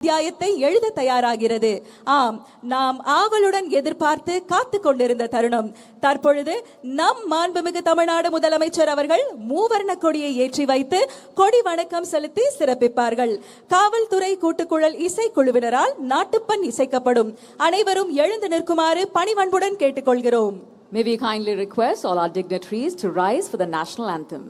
அத்தியாயத்தை எழுத தயாராகிறது. ஆம், நாம் ஆவலுடன் எதிர்பார்த்து காத்து கொண்டிருந்த தருணம் தற்பொழுது நம் மாண்புமிகு தமிழ்நாடு முதலமைச்சர் அவர்கள் மூவர்ண கொடியை ஏற்றி வைத்து கொடி வணக்கம் செலுத்தி சிறப்பிப்பார்கள். காவல்துறை கூட்டுக்குழல் இசைக்குழுவினரால் நாட்டுப்பண் இசைக்கப்படும். அனைவரும் எழுந்து நிற்குமாறு பணிவன்புடன் கேட்டுக்கொள்கிறோம். May we kindly request all our dignitaries to rise for the national anthem.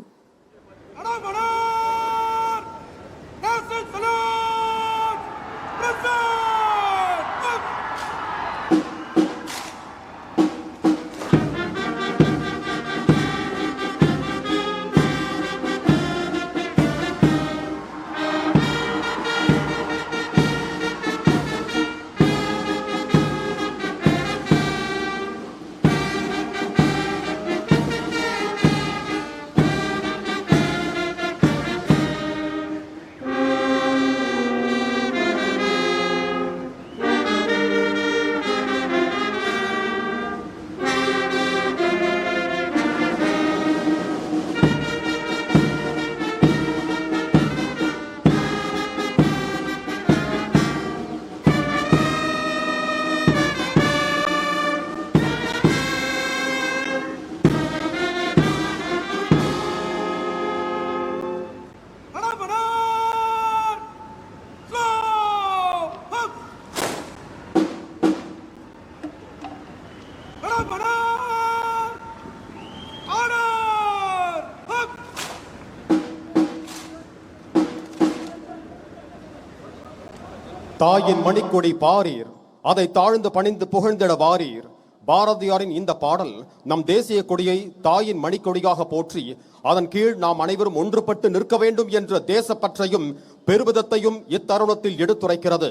தாயின் மணிக்கொடி பாரீர், அதை தாழ்ந்து பணிந்து புகழ்ந்திட வாரீர். பாரதியாரின் இந்த பாடல் நம் தேசிய கொடியை தாயின் மணிக்கொடியாக போற்றி அதன் கீழ் நாம் அனைவரும் ஒன்றுபட்டு நிற்க வேண்டும் என்ற தேசப்பற்றையும் பெருமிதத்தையும் இத்தருணத்தில் எடுத்துரைக்கிறது.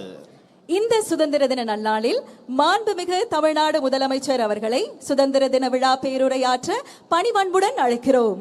இந்த சுதந்திர தின நன்னாளில் மாண்புமிகு தமிழ்நாடு முதலமைச்சர் அவர்களை சுதந்திர தின விழா பேருரையாற்ற பணிவன்புடன் அழைக்கிறோம்.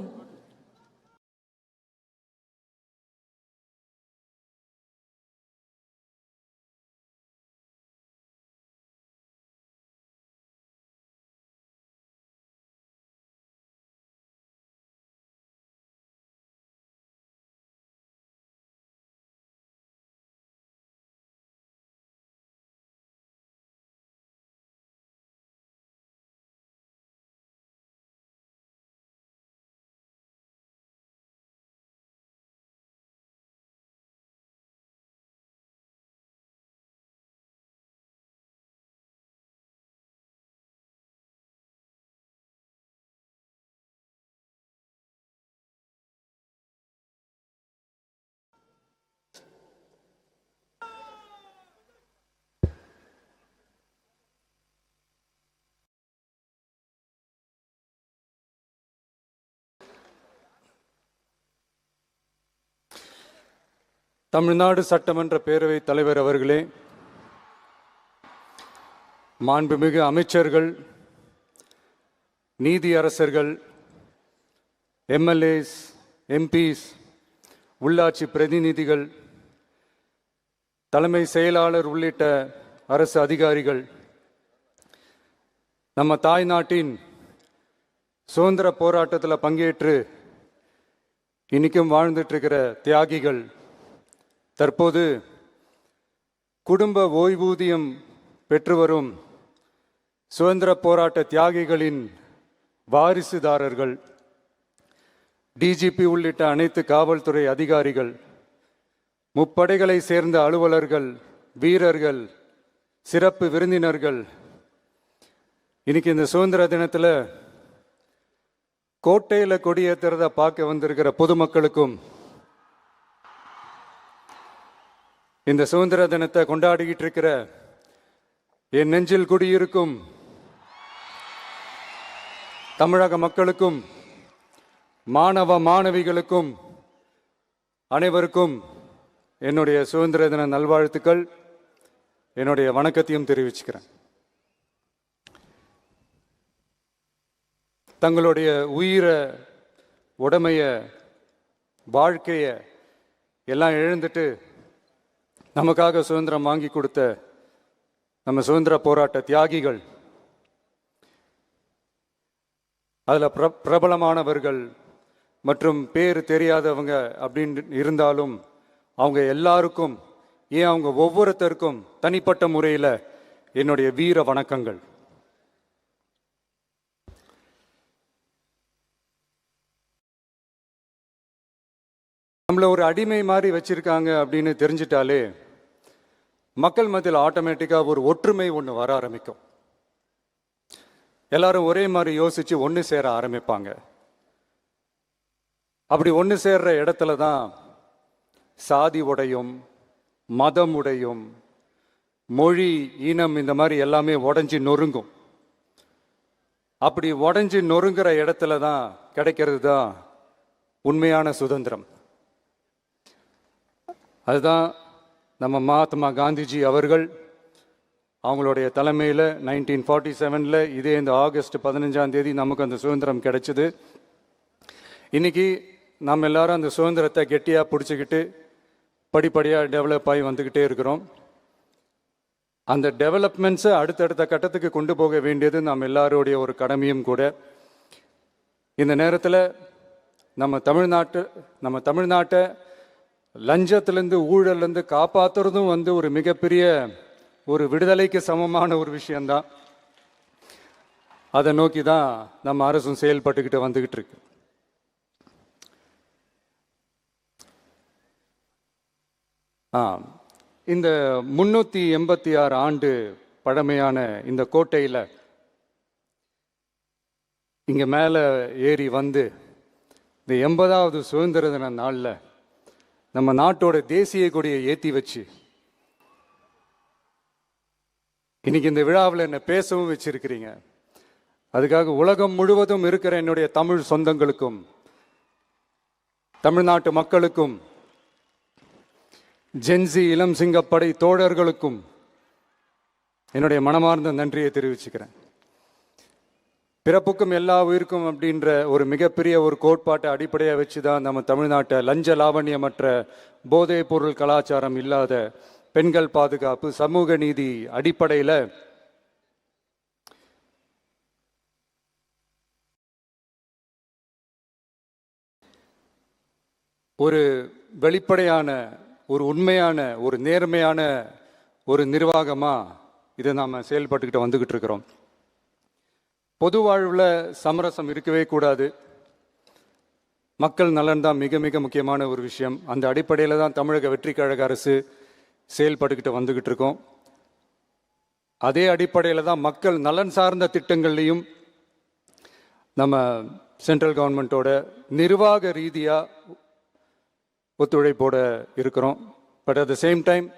தமிழ்நாடு சட்டமன்ற பேரவைத் தலைவர் அவர்களே, மாண்புமிகு அமைச்சர்கள், நீதியரசர்கள், எம்எல்ஏஸ், எம்பிஸ், உள்ளாட்சி பிரதிநிதிகள், தலைமை செயலாளர் உள்ளிட்ட அரசு அதிகாரிகள், நம்ம தாய் நாட்டின் சுதந்திர போராட்டத்தில் பங்கேற்று இன்னைக்கும் வாழ்ந்துட்டு இருக்கிற தியாகிகள், தற்போது குடும்ப ஓய்வூதியம் பெற்று வரும் சுதந்திர போராட்ட தியாகிகளின் வாரிசுதாரர்கள், டிஜிபி உள்ளிட்ட அனைத்து காவல்துறை அதிகாரிகள், முப்படைகளை சேர்ந்த அலுவலர்கள், வீரர்கள், சிறப்பு விருந்தினர்கள், இன்னைக்கு இந்த சுதந்திர தினத்தில் கோட்டையில் கொடியேற்றுறத பார்க்க வந்திருக்கிற பொதுமக்களுக்கும், இந்த சுதந்திர தினத்தை கொண்டாடிக்கிட்டு இருக்கிற என் நெஞ்சில் குடியிருக்கும் தமிழக மக்களுக்கும், மாணவ மாணவிகளுக்கும் அனைவருக்கும் என்னுடைய சுதந்திர தின நல்வாழ்த்துக்கள், என்னுடைய வணக்கத்தையும் தெரிவிச்சுக்கிறேன். தங்களுடைய உயிரை, உடமைய, வாழ்க்கைய எல்லாம் இழந்துட்டு நமக்காக சுதந்திரம் வாங்கி கொடுத்த நம்ம சுதந்திர போராட்ட தியாகிகள், அதில் பிரபலமானவர்கள் மற்றும் பேர் தெரியாதவங்க அப்படின்னு இருந்தாலும் அவங்க எல்லாருக்கும் ஏன் அவங்க ஒவ்வொருத்தருக்கும் தனிப்பட்ட முறையில் என்னுடைய வீர வணக்கங்கள். நம்மள ஒரு அடிமை மாதிரி வச்சிருக்காங்க அப்படின்னு தெரிஞ்சிட்டாலே மக்கள் மத்தியில் ஆட்டோமேட்டிக்காக ஒரு ஒற்றுமை ஒன்று வர ஆரம்பிக்கும். எல்லாரும் ஒரே மாதிரி யோசிச்சு ஒன்று சேர ஆரம்பிப்பாங்க. அப்படி ஒன்று சேர்ற இடத்துல தான் சாதி உடையும், மதம் உடையும், மொழி, இனம் இந்த மாதிரி எல்லாமே உடைஞ்சி நொறுங்கும். அப்படி உடைஞ்சி நொறுங்குற இடத்துல தான் கிடைக்கிறது தான் உண்மையான சுதந்திரம். அதுதான் நம்ம மகாத்மா காந்திஜி அவர்கள் அவங்களுடைய தலைமையில் 1947 இதே இந்த ஆகஸ்ட் 15 நமக்கு அந்த சுதந்திரம் கிடைச்சிது. இன்னைக்கு நம்ம எல்லாரும் அந்த சுதந்திரத்தை கெட்டியாக பிடிச்சிக்கிட்டு படிப்படியாக டெவலப் ஆகி வந்துக்கிட்டே இருக்கிறோம். அந்த டெவலப்மெண்ட்ஸை அடுத்தடுத்த கட்டத்துக்கு கொண்டு போக வேண்டியது நம்ம எல்லாருடைய ஒரு கடமையும் கூட. இந்த நேரத்தில் நம்ம தமிழ்நாட்டை லஞ்சத்திலேருந்து ஊழல்லேருந்து காப்பாற்றுறதும் ஒரு மிகப்பெரிய ஒரு விடுதலைக்கு சமமான ஒரு விஷயந்தான். அதை நோக்கி தான் நம்ம அரசும் செயல்பட்டுக்கிட்டு வந்துக்கிட்டு இருக்கு. இந்த 386 ஆண்டு பழமையான இந்த கோட்டையில் இங்கே மேலே ஏறி வந்து இந்த 80வது சுதந்திர தின நாளில் நம்ம நாட்டோட தேசிய கொடியை ஏற்றி வச்சு இன்னைக்கு இந்த விழாவில் என்னை பேசவும் வச்சிருக்கிறீங்க. அதுக்காக உலகம் முழுவதும் இருக்கிற என்னுடைய தமிழ் சொந்தங்களுக்கும் தமிழ்நாட்டு மக்களுக்கும் ஜென்சி இளம் சிங்கப்படை தோழர்களுக்கும் என்னுடைய மனமார்ந்த நன்றியை தெரிவிச்சுக்கிறேன். பிறப்புக்கும் எல்லா உயிருக்கும் அப்படின்ற ஒரு மிகப்பெரிய ஒரு கோட்பாட்டை அடிப்படையாக வச்சு தான் நம்ம தமிழ்நாட்டை லஞ்ச லாவண்யமற்ற போதைப் பொருள் கலாச்சாரம் இல்லாத பெண்கள் பாதுகாப்பு, சமூக நீதி அடிப்படையில் ஒரு வெளிப்படையான, ஒரு உண்மையான, ஒரு நேர்மையான ஒரு நிர்வாகமாக இதை நாம் செயல்பட்டுக்கிட்டு வந்துக்கிட்டு இருக்கிறோம். பொது வாழ்வில் சமரசம் இருக்கவே கூடாது. மக்கள் நலன் தான் மிக மிக முக்கியமான ஒரு விஷயம். அந்த அடிப்படையில் தான் தமிழக வெற்றி கழக அரசு செயல்பட்டுக்கிட்டு வந்துக்கிட்டு இருக்கோம். அதே அடிப்படையில் தான் மக்கள் நலன் சார்ந்த திட்டங்கள்லையும் நம்ம சென்ட்ரல் கவர்மெண்ட்டோட நிர்வாக ரீதியாக ஒத்துழைப்போட இருக்கிறோம். But at the same time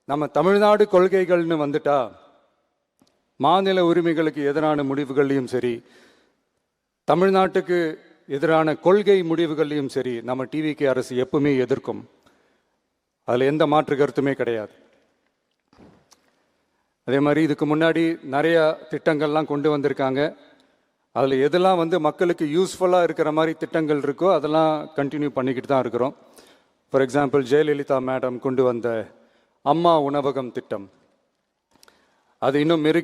நம்ம தமிழ்நாடு கொள்கைகள்னு வந்துட்டா மாநில உரிமைகளுக்கு எதிரான முடிவுகள்லையும் சரி, தமிழ்நாட்டுக்கு எதிரான கொள்கை முடிவுகள்லையும் சரி, நம்ம டிவிகே அரசு எப்பவுமே எதிர்க்கும். அதில் எந்த மாற்று கருத்துமே கிடையாது. அதே மாதிரி இதுக்கு முன்னாடி நிறையா திட்டங்கள்லாம் கொண்டு வந்திருக்காங்க. அதில் எதெல்லாம் மக்களுக்கு யூஸ்ஃபுல்லாக இருக்கிற மாதிரி திட்டங்கள் இருக்கோ அதெல்லாம் கண்டினியூ பண்ணிக்கிட்டு தான் இருக்கிறோம். ஃபார் எக்ஸாம்பிள், ஜெயலலிதா மேடம் கொண்டு வந்த அம்மா உணவகம் திட்டம், அது இன்னும்